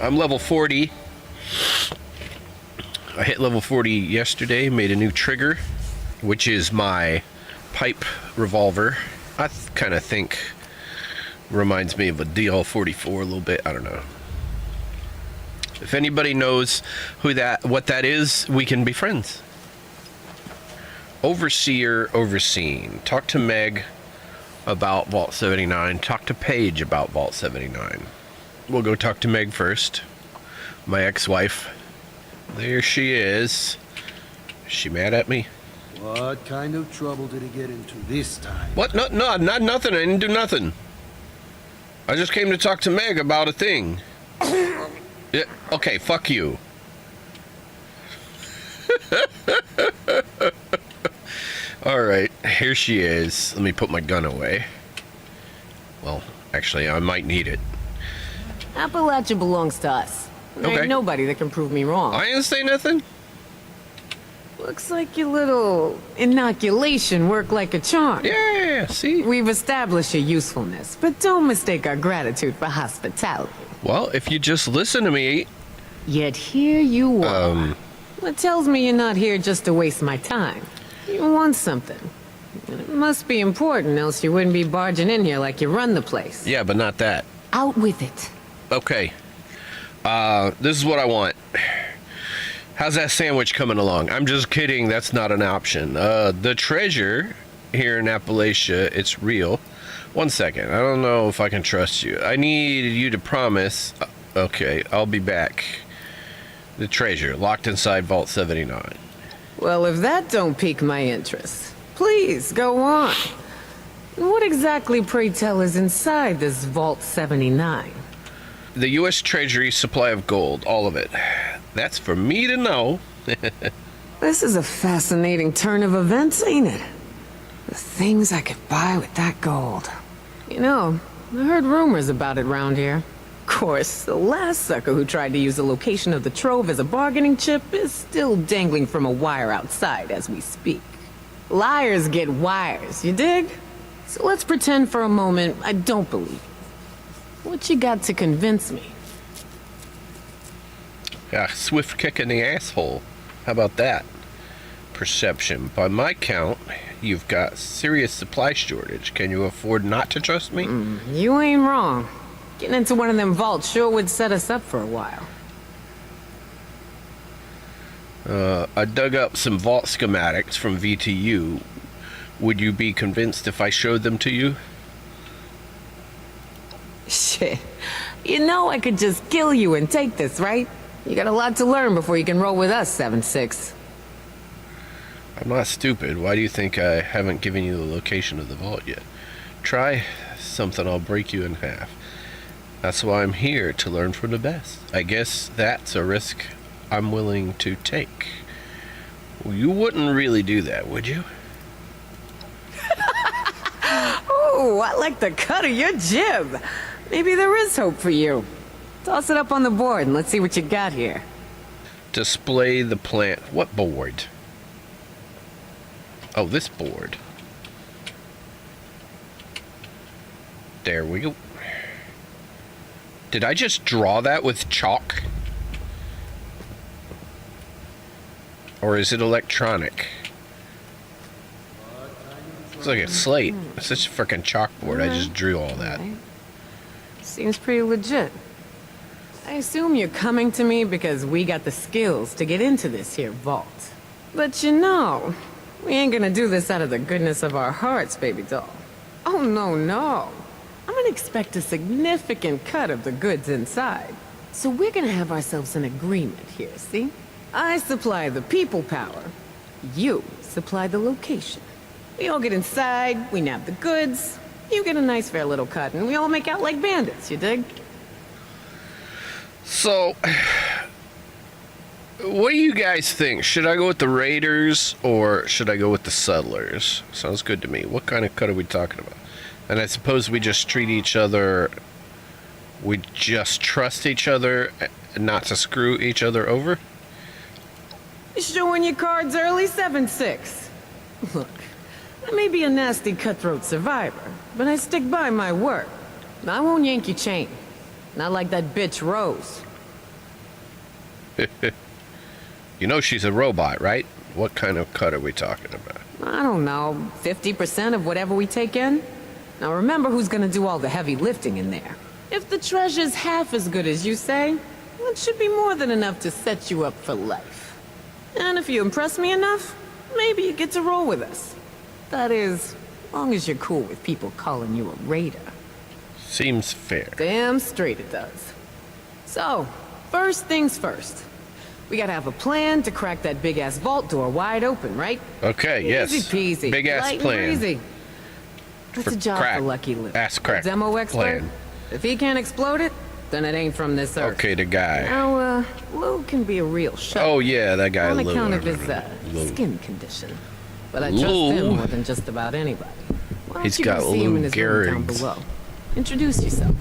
I'm level 40. I hit level 40 yesterday, made a new trigger, which is my pipe revolver. I kind of think reminds me of a DL-44 a little bit. I don't know. If anybody knows what that is, we can be friends. Overseer, overseen. Talk to Meg about Vault 79. Talk to Paige about Vault 79. We'll go talk to Meg first. My ex-wife. There she is. Is she mad at me? What kind of trouble did he get into this time? What? No, not nothing. I didn't do nothing. I just came to talk to Meg about a thing. Yeah, okay, fuck you. Alright, here she is. Let me put my gun away. Well, actually, I might need it. Appalachia belongs to us. There Okay. ain't nobody that can prove me wrong. I didn't say nothing. Looks like your little inoculation worked like a charm. Yeah, see? We've established your usefulness, but don't mistake our gratitude for hospitality. Well, if you just listen to me... Yet here you are. What tells me you're not here just to waste my time? You want something. And it must be important, else you wouldn't be barging in here like you run the place. Yeah, but not that. Out with it. Okay. This is what I want. How's that sandwich coming along? I'm just kidding. That's not an option. The treasure here in Appalachia, it's real. One second. I don't know if I can trust you. I need you to promise. Okay, I'll be back. The treasure locked inside Vault 79. Well, if that don't pique my interest, please go on. What exactly, pray tell, is inside this Vault 79? The U.S. Treasury supply of gold, all of it. That's for me to know. This is a fascinating turn of events, ain't it? The things I could buy with that gold. You know, I heard rumors about it round here. Of course, the last sucker who tried to use the location of the trove as a bargaining chip is still dangling from a wire outside as we speak. Liars get wires, you dig? So let's pretend for a moment I don't believe you. What you got to convince me? Yeah, swift kick in the asshole. How about that? Perception. By my count, you've got serious supply shortage. Can you afford not to trust me? You ain't wrong. Getting into one of them vaults sure would set us up for a while. I dug up some vault schematics from VTU. Would you be convinced if I showed them to you? Shit. You know I could just kill you and take this, right? You got a lot to learn before you can roll with us, 7-6. I'm not stupid. Why do you think I haven't given you the location of the vault yet? Try something, I'll break you in half. That's why I'm here, to learn from the best. I guess that's a risk I'm willing to take. Well, you wouldn't really do that, would you? Ooh, I like the cut of your jib. Maybe there is hope for you. Toss it up on the board and let's see what you got here. Display the plant. What board? Oh, this board. There we go. Did I just draw that with chalk? Or is it electronic? It's like a slate. It's such a freaking chalkboard. I just drew all that. Seems pretty legit. I assume you're coming to me because we got the skills to get into this here vault. But you know, we ain't gonna do this out of the goodness of our hearts, baby doll. Oh, no, no. I'm gonna expect a significant cut of the goods inside. So we're gonna have ourselves an agreement here, see? I supply the people power. You supply the location. We all get inside, we nab the goods, you get a nice fair little cut, and we all make out like bandits, you dig? So, what do you guys think? Should I go with the raiders or should I go with the settlers? Sounds good to me. What kind of cut are we talking about? And I suppose we just treat each other, we just trust each other not to screw each other over? Showing your cards early, 7-6. Look, I may be a nasty cutthroat survivor, but I stick by my word. I won't yank your chain. Not like that bitch Rose. You know she's a robot, right? What kind of cut are we talking about? I don't know, 50% of whatever we take in? Now remember who's gonna do all the heavy lifting in there. If the treasure's half as good as you say, it should be more than enough to set you up for life. And if you impress me enough, maybe you get to roll with us. That is, long as you're cool with people calling you a raider. Seems fair. Damn straight it does. So, first things first. We gotta have a plan to crack that big-ass vault door wide open, right? Okay, yes. Easy peasy. Big-ass Light and plan. breezy. What's a job crack. for Lucky Lou? Ass crack. A demo expert? Plan. If he can't explode it, then it ain't from this earth. Okay, the guy. Now, Lou can be a real shot. Oh, yeah, that guy On Lou. account I of his, remember. Lou. skin condition. But I trust Lou. him more than just about anybody. Why don't He's you got go see him Lou in his room down Gehrig's. below? Introduce yourself.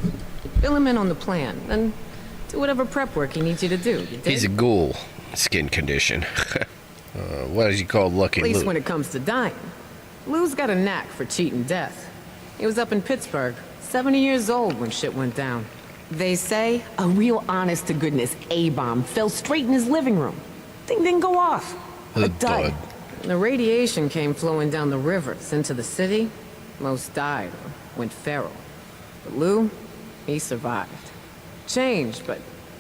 Fill him in on the plan, and do whatever prep work he needs you to do. You dig? He's a ghoul. Skin condition. What is he called? Lucky At least Lou. when it comes to dying. Lou's got a knack for cheating death. He was up in Pittsburgh, 70 years old when shit went down. They say a real honest-to-goodness A-bomb fell straight in his living room. Thing didn't go off. A dud. The radiation came flowing down the rivers into the city. Most died or went feral. But Lou, he survived. Changed, but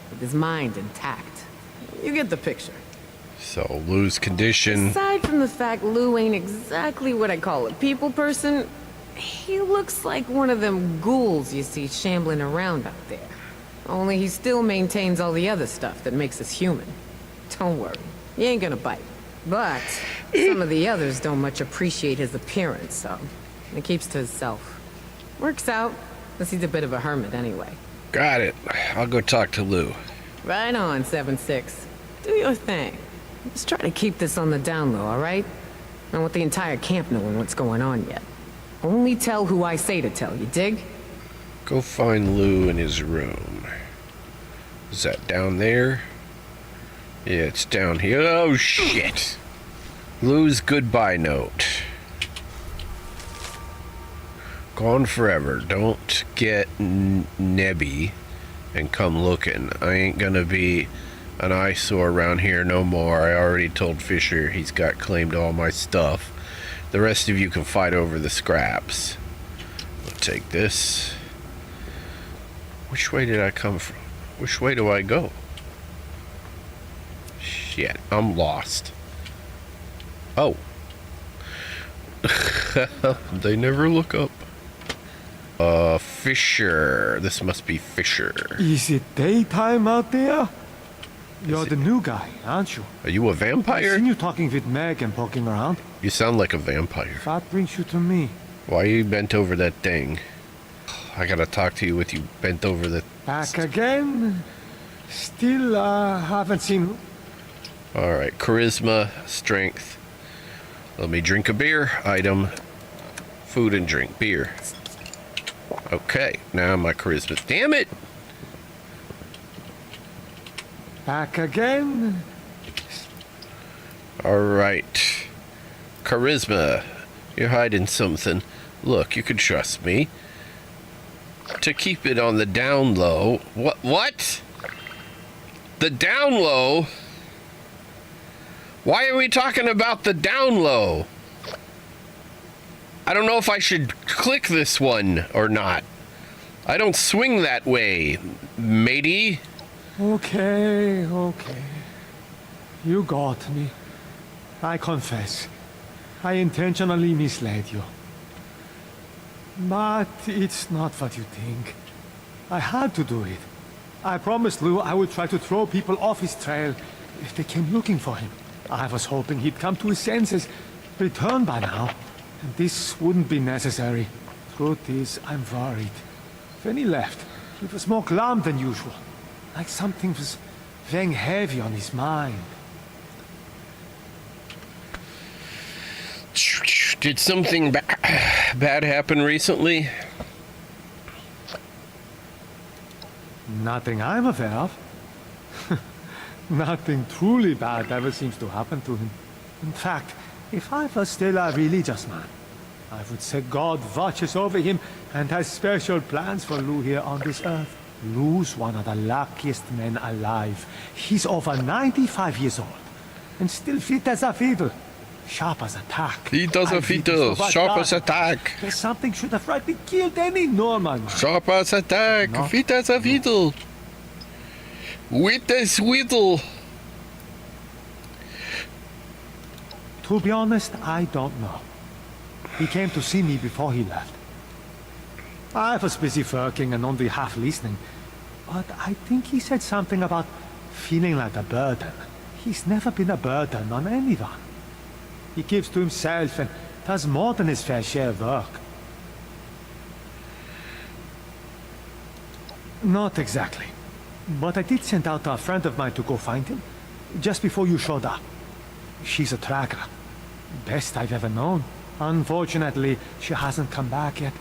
with his mind intact. You get the picture. So, Lou's condition. Aside from the fact Lou ain't exactly what I call a people person, he looks like one of them ghouls you see shambling around out there. Only he still maintains all the other stuff that makes us human. Don't worry, he ain't gonna bite. But some of the others don't much appreciate his appearance, so he keeps to himself. Works out, because he's a bit of a hermit anyway. Got it. I'll go talk to Lou. Right on, 7-6. Do your thing. Just try to keep this on the down low, all right? I don't want the entire camp knowing what's going on yet. Only tell who I say to tell, you dig? Go find Lou in his room. Is that down there? Yeah, it's down here. Oh, shit. Lou's goodbye note. Gone forever. Don't get nebby and come looking. I ain't gonna be an eyesore around here no more. I already told Fisher he's got claimed all my stuff. The rest of you can fight over the scraps. I'll take this. Which way did I come from? Which way do I go? Shit, I'm lost. Oh. They never look up. Fisher. This must be Fisher. Is it daytime out there? You're the new guy, aren't you? Are you a I've vampire? seen you talking with Meg and poking around. You sound like a vampire. That brings you to me. Why are you bent over that thing? I gotta talk to you with you bent over the... Back again? Still, haven't seen... Alright, charisma, strength. Let me drink a beer. Item, food and drink. Beer. Okay, now my charisma. Damn it! Back again? Alright. Charisma. You're hiding something. Look, you can trust me. To keep it on the down low. What? The down low? Why are we talking about the down low? I don't know if I should click this one or not. I don't swing that way, matey. Okay. You got me. I confess. I intentionally misled you. But it's not what you think. I had to do it. I promised Lou I would try to throw people off his trail if they came looking for him. I was hoping he'd come to his senses, return by now, and this wouldn't be necessary. Truth is, I'm worried. When he left, he was more glum than usual, like something was weighing heavy on his mind. Did something bad happen recently? Nothing I'm aware of. Nothing truly bad ever seems to happen to him. In fact, if I was still a religious man, I would say God watches over him and has special plans for Lou here on this earth. Lou's one of the luckiest men alive. He's over 95 years old, and still fit as a fiddle. Sharp as a tack. He does a fiddle, sharp as a tack. There's something should have rightly killed any normal man. Sharp as a tack, No. fit as a fiddle. With a swiddle. To be honest, I don't know. He came to see me before he left. I was busy working and only half listening, but I think he said something about feeling like a burden. He's never been a burden on anyone. He gives to himself and does more than his fair share of work. Not exactly. But I did send out a friend of mine to go find him, just before you showed up. She's a tracker. Best I've ever known. Unfortunately, she hasn't come back yet.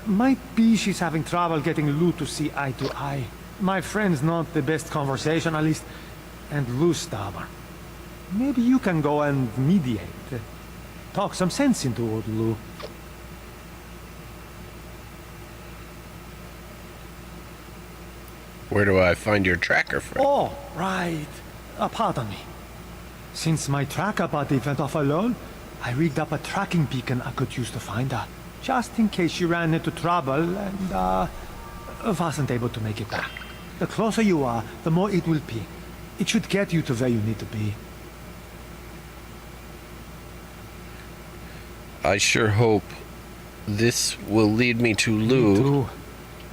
Might be she's having trouble getting Lou to see eye to eye. My friend's not the best conversationalist, and Lou's stubborn. Maybe you can go and mediate. Talk some sense into old Lou. Where do I find your tracker friend? Oh, right. Pardon me. Since my tracker buddy went off alone, I rigged up a tracking beacon I could use to find her. Just in case she ran into trouble and, wasn't able to make it back. The closer you are, the more it will ping. It should get you to where you need to be. I sure hope this will lead me to Me Lou. too.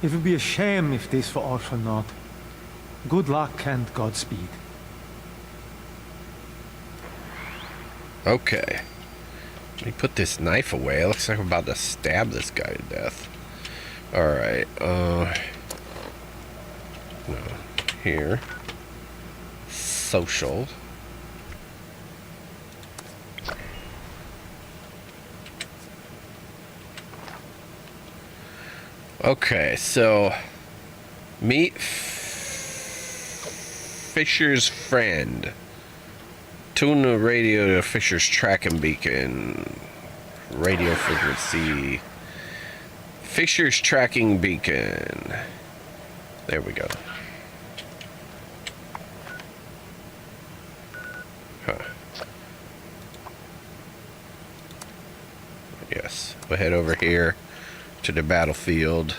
It would be a shame if this were all for naught. Good luck and Godspeed. Okay. Let me put this knife away. It looks like I'm about to stab this guy to death. Alright, no. Here. Social. Okay, so meet Fisher's friend. Tune the radio to Fisher's tracking beacon. Radio frequency. Fisher's tracking beacon. There we go. Huh. Yes, we'll head over here to the battlefield.